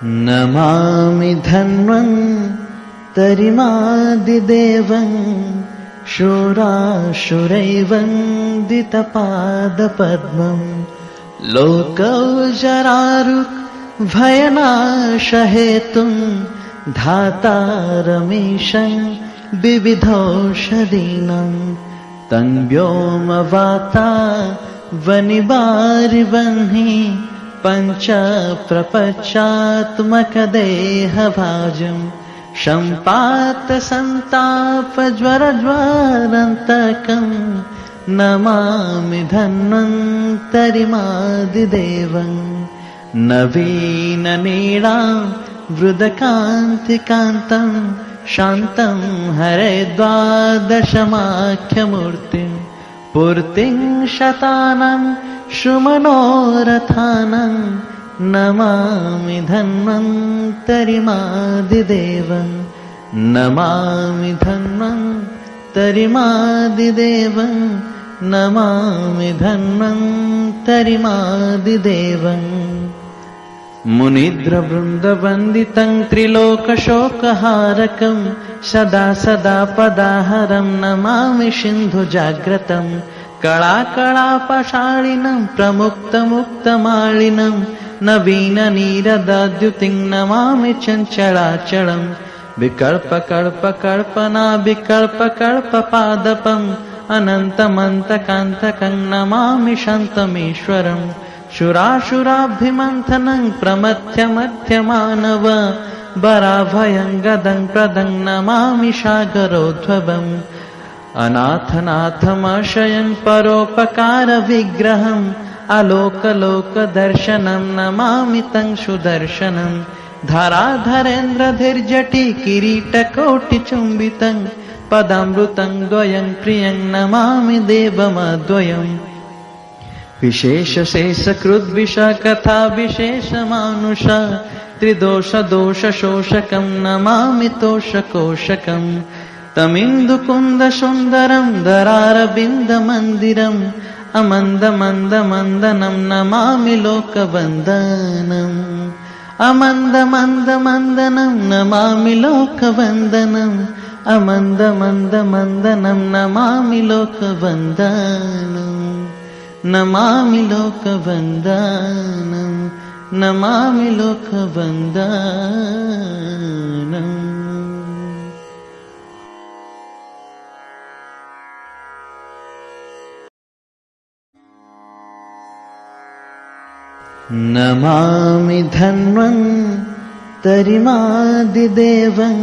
नमामि धन्वन्तरिमादिदेवं शूराशुरैवन्दितपादपद्मं लोकौजरारुग्भयनाशहेतुं धातारमीशं विविधौषधीनां तं व्योमवाता वनिवारिवह्नि पञ्चप्रपञ्चात्मकदेहभाजं सम्पातसन्तापज्वरज्वारन्तकं नमामि धन्वन्तरिमादिदेवं नवीननीळां वृदकान्तिकान्तं शान्तं हरे द्वादशमाख्यमूर्तिं पूर्तिं शतानां शुमनोरथानं नमामि धन्वन्तरिमादिदेवं नमामि धन्वन्तरिमादिदेवं नमामि धन्वन्तरिमादिदेवं मुनिद्रवृन्दवन्दितं त्रिलोकशोकहारकं सदा सदा पदाहरं नमामि सिन्धुजाग्रतं कलाकलापशालिनं प्रमुक्तमुक्तमालिनं नवीननीरदद्युतिं नमामि चञ्चलाचलं विकल्पकल्पकल्पना विकल्पकल्पपादपम् अनन्तमन्तकान्तकं नमामि शान्तमीश्वरं शुराशुराभिमन्थनं प्रमथ्यमध्यमानव वराभयं गदं प्रदं नमामि सागरोद्भवम् अनाथनाथमाशयं परोपकारविग्रहम् आलोकलोकदर्शनं नमामि तं सुदर्शनं धराधरेन्द्रधीर्जटि किरीटकोटिचुम्बितं पदामृतं द्वयं प्रियं नमामि देवमद्वयम् विशेषशेषकृद्विषकथा विशेषमानुष त्रिदोषदोषशोषकं नमामि तोषकोशकं तमिन्दुकुन्दसुन्दरं दरारविन्दमन्दिरम् अमन्दमन्दमन्दनं नमामि लोकवन्दनम् अमन्दमन्दमन्दनं नमामि लोकवन्दनम् अमन्दमन्दमन्दनं नमामि लोकवन्दनम् नमामि लोकवन्दनम् नमामि लोकवन्दनम् नमामि धन्वन्तरिमादिदेवं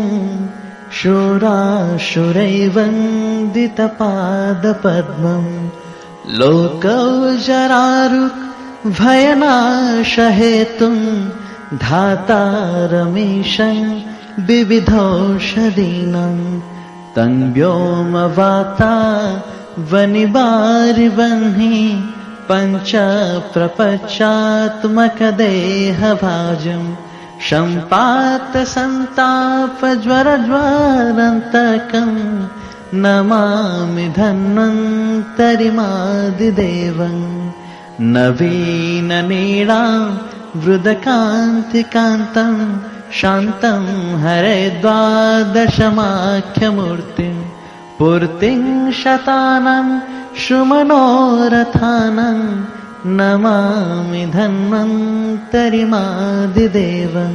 शूराशुरैवन्दितपादपद्मं लोकौजरारुग्भयनाशहेतुं धातारमीशं विविधौषधीनां तं व्योमवाता वनिवारिवह्नि पञ्चप्रपञ्चात्मकदेहभाजं सम्पातसन्तापज्वरज्वारन्तकं नमामि धन्वन्तरिमादिदेवं नवीननीळां वृदकान्तिकान्तं शान्तं हरे द्वादशमाख्यमूर्तिं पूर्तिं शतानां शुमनोरथानं नमामि धन्वन्तरिमादिदेवं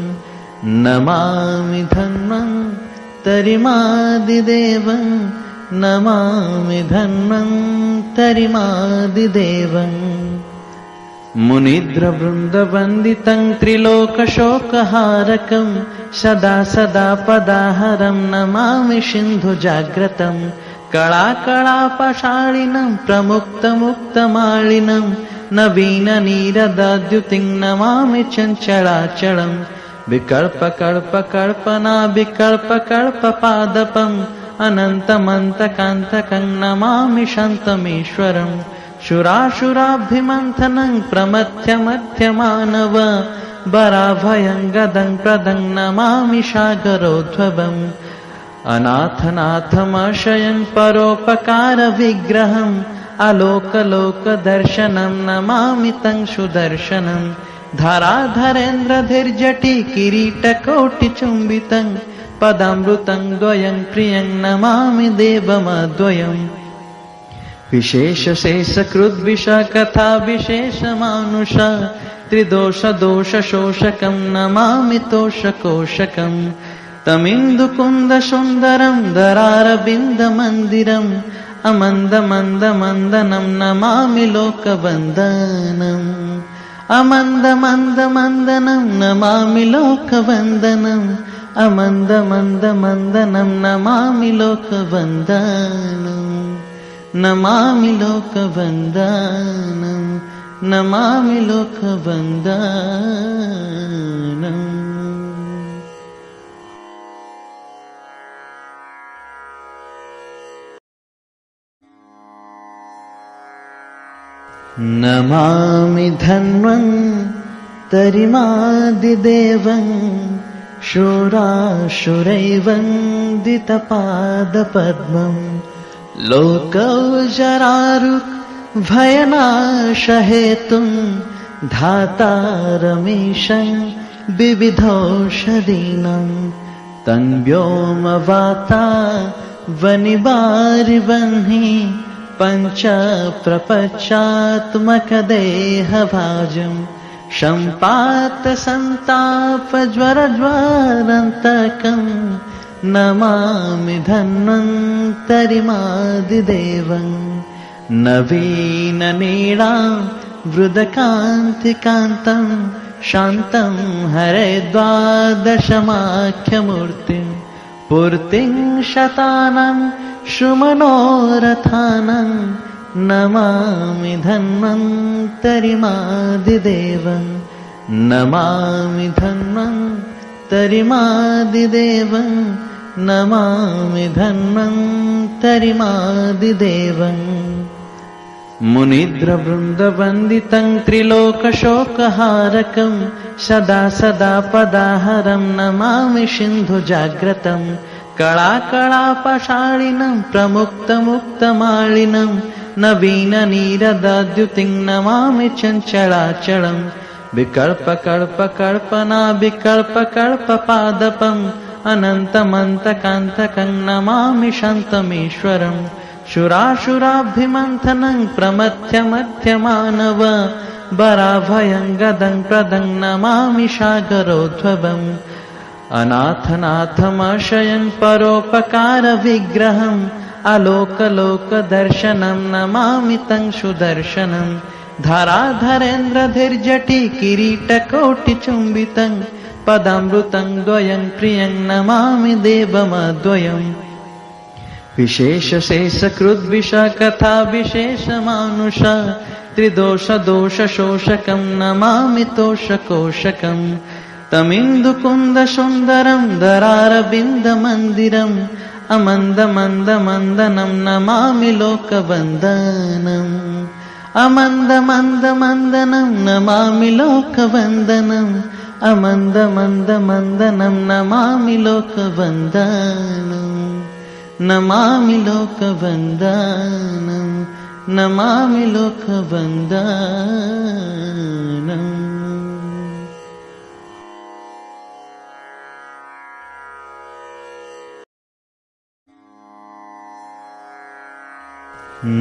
नमामि धन्वन्तरिमादिदेवं नमामि धन्वन्तरिमादिदेवं मुनिद्रवृन्दवन्दितं त्रिलोकशोकहारकं सदा सदा पदाहरं नमामि सिन्धुजाग्रतं कलाकलापशालिनं प्रमुक्तमुक्तमालिनं नवीननीरदद्युतिं नमामि चञ्चलाचलं विकल्पकल्पकल्पना विकल्पकल्पपादपम् अनन्तमन्तकान्तकं नमामि शान्तमीश्वरं शुराशुराभिमन्थनं प्रमथ्यमध्यमानव वराभयं गदं प्रदं नमामि सागरोद्भवम् अनाथनाथमाशयं परोपकारविग्रहम् आलोकलोकदर्शनं नमामि तं सुदर्शनं धाराधरेन्द्रधिर्जटि किरीटकोटिचुम्बितं पदामृतं द्वयं प्रियं नमामि देवमद्वयम् विशेषशेषकृद्विषकथा विशेषमानुषा त्रिदोषदोषशोषकं नमामि तोषकोशकं तमिन्दुकुन्दसुन्दरं दरारविन्दमन्दिरम् अमन्दमन्दमन्दनं नमामि लोकवन्दनम् अमन्दमन्दमन्दनं नमामि लोकवन्दनम् अमन्दमन्दमन्दनं नमामि लोकवन्दनम् नमामि लोकवन्दनम् नमामि लोकवन्दनम् नमामि धन्वन्तरिमादिदेवं शूराशुरैवन्दितपादपद्मं लोकौजरारुग्भयनाशहेतुं धातारमीशं विविधौषधीनां तं व्योमवाता वनिवारिवह्नि पञ्चप्रपञ्चात्मकदेहभाजं सम्पातसन्तापज्वरज्वरन्तकं नमामि धन्वन्तरिमादिदेवं नवीननीळां वृदकान्तिकान्तं शान्तं हरे द्वादशमाख्यमूर्तिं पूर्तिं शतानां शुमनोरथानं नमामि धन्वन्तरिमादिदेवं नमामि धन्वन्तरिमादिदेवं नमामि धन्वन्तरिमादिदेवम् मुनिद्रवृन्दवन्दितं त्रिलोकशोकहारकं सदा सदा पदाहरं नमामि सिन्धुजाग्रतं कलाकलापशालिनं प्रमुक्तमुक्तमालिनं नवीननीरदद्युतिं नमामि चञ्चलाचलं विकल्पकल्पकल्पना विकल्पकल्पपादपम् अनन्तमन्तकान्तकं नमामि शान्तमीश्वरम् शुराशुराभिमन्थनं प्रमथ्यमथ्यमानव वराभयं गदं प्रदं नमामि सागरोद्भवम् अनाथनाथमाशयं परोपकारविग्रहम् अलोकलोकदर्शनं नमामि तं सुदर्शनं धराधरेन्द्रधिर्जटि किरीटकोटिचुम्बितं पदामृतं द्वयं प्रियं नमामि देवमद्वयम् विशेषशेषकृद्विषकथा विशेषमानुषा त्रिदोषदोषशोषकं नमामि तोषकोशकं तमिन्दुकुन्दसुन्दरं दरारविन्दमन्दिरम् अमन्दमन्दमन्दनं नमामि लोकवन्दनम् अमन्दमन्दमन्दनं नमामि लोकवन्दनम् अमन्दमन्दमन्दनं नमामि लोकवन्दनम् नमामि लोकवन्दनम् नमामि लोकवन्दनम्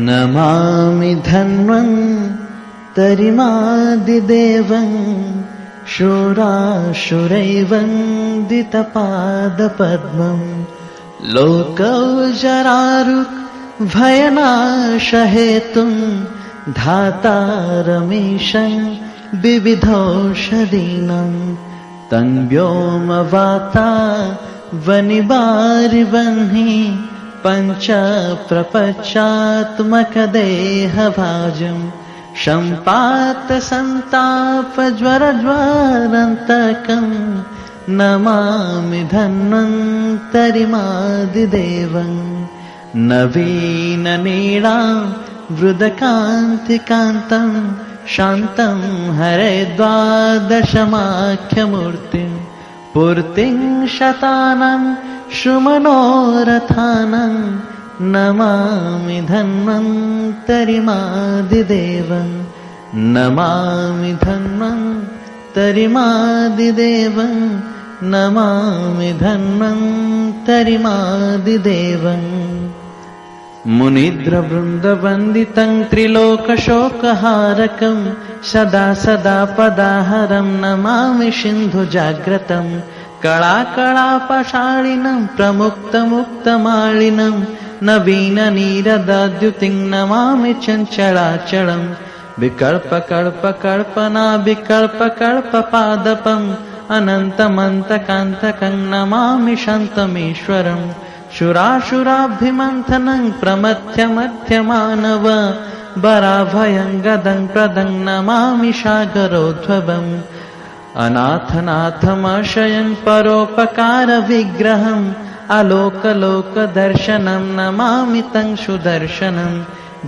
नमामि धन्वन्तरिमादिदेवं शूराशुरैवन्दितपादपद्मं लोकौजरारुग्भयनाशहेतुं धातारमीशं विविधौषधीनां तं व्योमवाता वनिवारिवह्नि पञ्चप्रपञ्चात्मकदेहभाजं सम्पातसन्तापज्वरज्वरन्तकं नमामि धन्वन्तरिमादिदेवं नवीननीळां वृदकान्तिकान्तं शान्तं हरे द्वादशमाख्यमूर्तिं पूर्तिं शतानां शुमनोरथानं नमामि धन्वन्तरिमादिदेवं नमामि तरिमादिदेवं नमामि धन्वन्तरिमादिदेवं मुनिद्रवृन्दवन्दितं त्रिलोकशोकहारकं सदा सदा पदाहरं नमामि सिन्धुजाग्रतं कलाकलापशालिनं प्रमुक्तमुक्तमालिनं नवीननीरदाद्युतिं नमामि चञ्चलाचलं विकल्पकल्पकल्पना विकल्पकल्पपादपम् अनन्तमन्तकान्तकं नमामि शान्तमीश्वरं शुराशुराभिमन्थनं प्रमथ्यमध्यमानव वराभयं गदं प्रदं नमामि सागरोद्भवम् अनाथनाथमाशयं परोपकारविग्रहम् आलोकलोकदर्शनं नमामि तं सुदर्शनं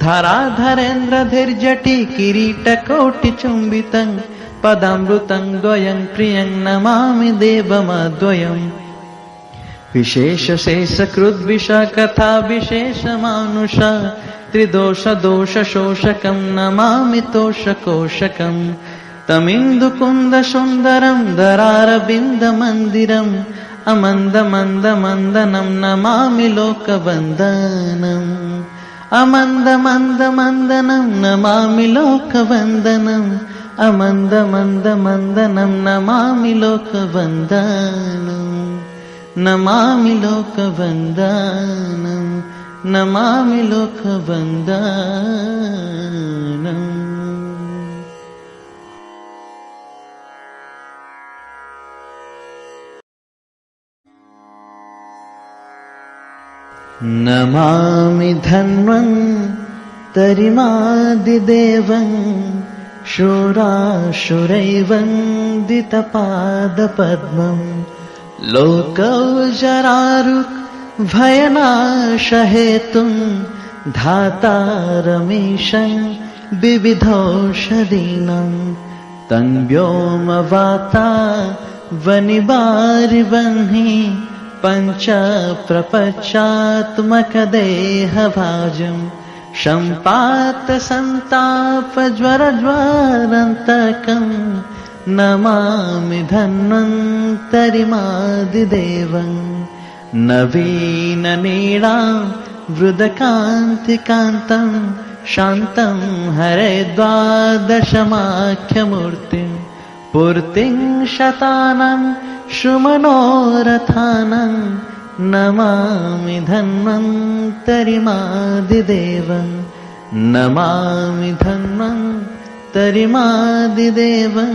धराधरेन्द्रधीर्जटि किरीटकोटिचुम्बितं पदामृतं द्वयं प्रियं नमामि देवमद्वयम् विशेषशेषकृद्विषकथा विशेषमानुष त्रिदोषदोषशोषकं नमामि तोषकोशकं तमिन्दुकुन्दसुन्दरं दरारविन्दमन्दिरम् अमन्दमन्दमन्दनं नमामि लोकवन्दनम् अमन्दमन्दमन्दनं नमामि लोकवन्दनम् अमन्दमन्दमन्दनं नमामि लोकवन्दनम् नमामि लोकवन्दनम् नमामि लोकवन्दनम् नमामि धन्वन्तरिमादिदेवं शूराशुरैवन्दितपादपद्मं लोकौजरारुक् भयनाशहेतुं धातारमीशं विविधौषधीनां तं व्योमवाता वनिवारिवह्नि पञ्चप्रपञ्चात्मकदेहभाजं सम्पातसन्तापज्वरज्वरन्तकं नमामि धन्वन्तरिमादिदेवं नवीननीलां वृदकान्तिकान्तं शान्तं हरे द्वादशमाख्यमूर्तिं पूर्तिं शतानां सुमनोरथानं नमामि धन्वन्तरिमादिदेवं नमामि धन्वन्तरिमादिदेवं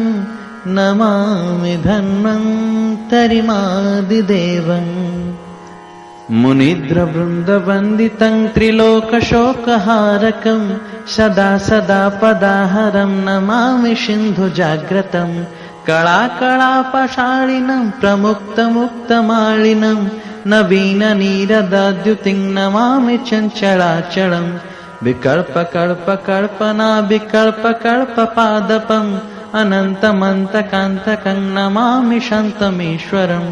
नमामि धन्वन्तरिमादिदेवं मुनिद्रवृन्दवन्दितं त्रिलोकशोकहारकं सदा सदा पदाहरं नमामि सिन्धुजाग्रतं कलाकलापशालिनं प्रमुक्तमुक्तमालिनं नवीननीरदाद्युतिं नमामि चञ्चलाचलं विकल्पकल्पकल्पना विकल्पकल्पपादपम् अनन्तमन्तकान्तकं नमामि शान्तमीश्वरं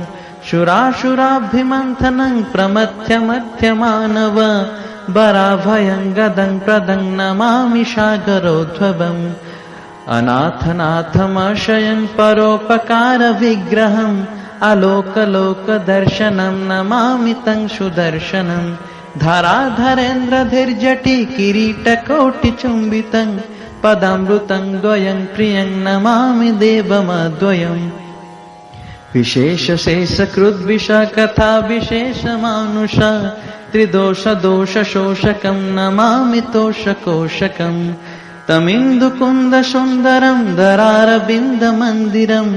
शुराशुराभिमन्थनं प्रमथ्यमध्यमानव वराभयं गदं प्रदं नमामि सागरोद्भवम् अनाथनाथमाशयं परोपकारविग्रहम् आलोकलोकदर्शनं नमामि तं सुदर्शनं धराधरेन्द्रधीर्जटि किरीटकोटिचुम्बितं पदामृतं द्वयं प्रियं नमामि देवमद्वयम् विशेषशेषकृद्विषकथा विशेषमानुष त्रिदोषदोषशोषकं नमामि तोषकोशकं तमिन्दुकुन्दसुन्दरं दरारविन्दमन्दिरम्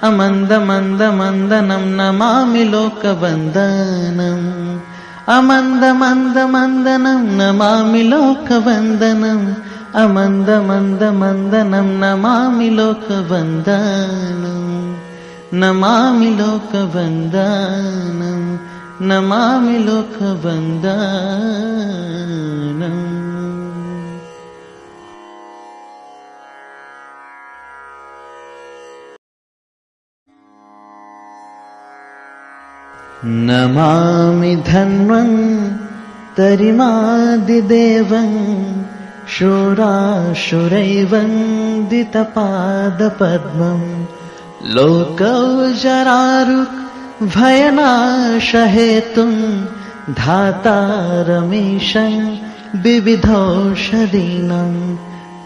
अमन्दमन्दमन्दनं नमामि लोकवन्दनम् अमन्दमन्दमन्दनं नमामि लोकवन्दनम् अमन्दमन्दमन्दनं नमामि लोकवन्दनम् नमामि लोकवन्दनम् नमामि लोकवन्दनम् नमामि धन्वन्तरिमादिदेवं शूराशुरैवन्दितपादपद्मं लोकौजरारुक् भयनाशहेतुं धातारमीशं विविधौषधीनां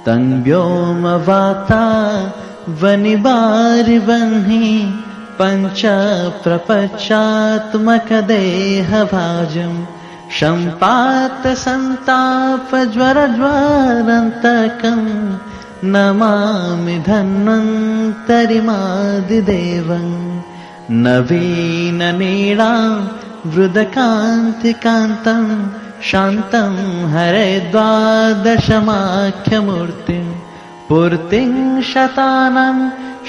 तं व्योमवाता वनिवारिवह्नि पञ्चप्रपञ्चात्मकदेहभाजं सम्पातसन्तापज्वरज्वरन्तकं नमामि धन्वन्तरिमादिदेवं नवीननीळां वृदकान्तिकान्तं शान्तं हरे द्वादशमाख्यमूर्तिं पूर्तिं शतानां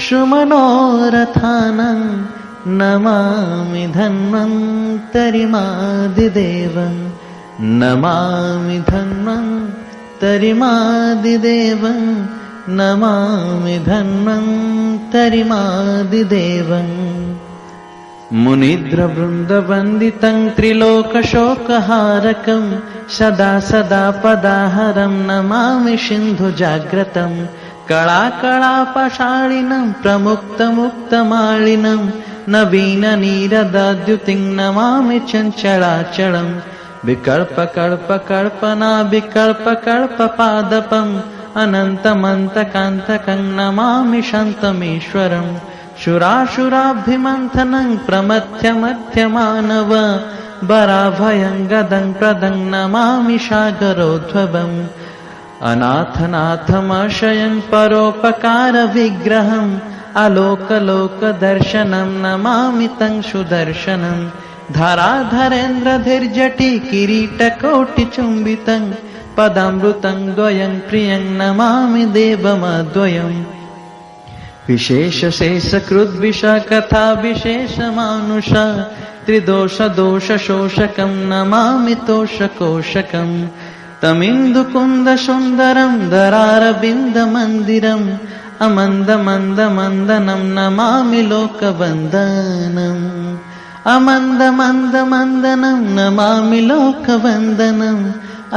शुमनोरथानं नमामि धन्वन्तरिमादिदेवं नमामि धन्वन्तरिमादिदेवं नमामि धन्वन्तरिमादिदेवं मुनिद्रवृन्दवन्दितं त्रिलोकशोकहारकं सदा सदा पदाहरं नमामि सिन्धुजाग्रतं कलाकलापशालिनं प्रमुक्तमुक्तमालिनं नवीननीरदाद्युतिं नमामि चञ्चलाचलं विकल्पकल्पकल्पना विकल्पकल्पपादपम् अनन्तमन्तकान्तकं नमामि शान्तमीश्वरं शुराशुराभिमन्थनं प्रमथ्यमध्यमानव वराभयं गदं प्रदं नमामि सागरोद्भवम् अनाथनाथमाशयं परोपकारविग्रहम् आलोकलोकदर्शनं नमामि तं सुदर्शनं धराधरेन्द्रधीर्जटि किरीटकोटिचुम्बितं पदामृतं द्वयं प्रियं नमामि देवमद्वयम् विशेषशेषकृद्विषकथा विशेषमानुष त्रिदोषदोषशोषकं नमामि तोषकोशकं तमिन्दुकुन्दसुन्दरं दरारविन्दमन्दिरम् अमन्दमन्दमन्दनं नमामि लोकवन्दनम् अमन्दमन्दमन्दनं नमामि लोकवन्दनम्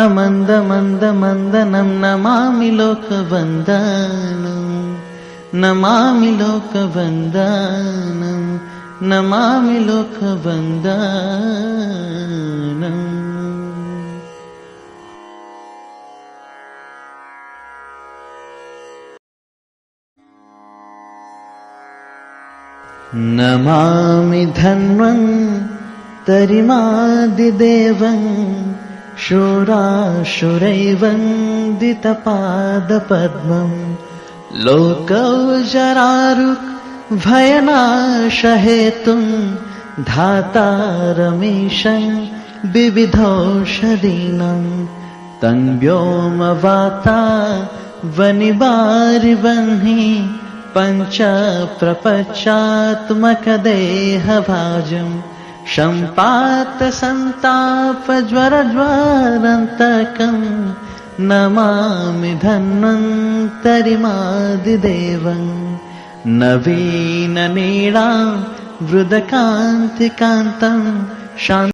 अमन्दमन्दमन्दनं नमामि लोकवन्दनम् नमामि लोकवन्दनम् नमामि लोकवन्दनम् नमामि धन्वन्तरिमादिदेवं शूराशुरैवन्दितपादपद्मं लोकौजरारुक् भयनाशहेतुं धातारमीशं विविधौषधीनां तं व्योमवाता वनिवारिवह्नि पञ्चप्रपञ्चात्मकदेहभाजं सम्पातसन्तापज्वरज्वरन्तकं नमामि धन्वन्तरिमादिदेवं नवीननीळां वृदकान्तिकान्तं शान्तं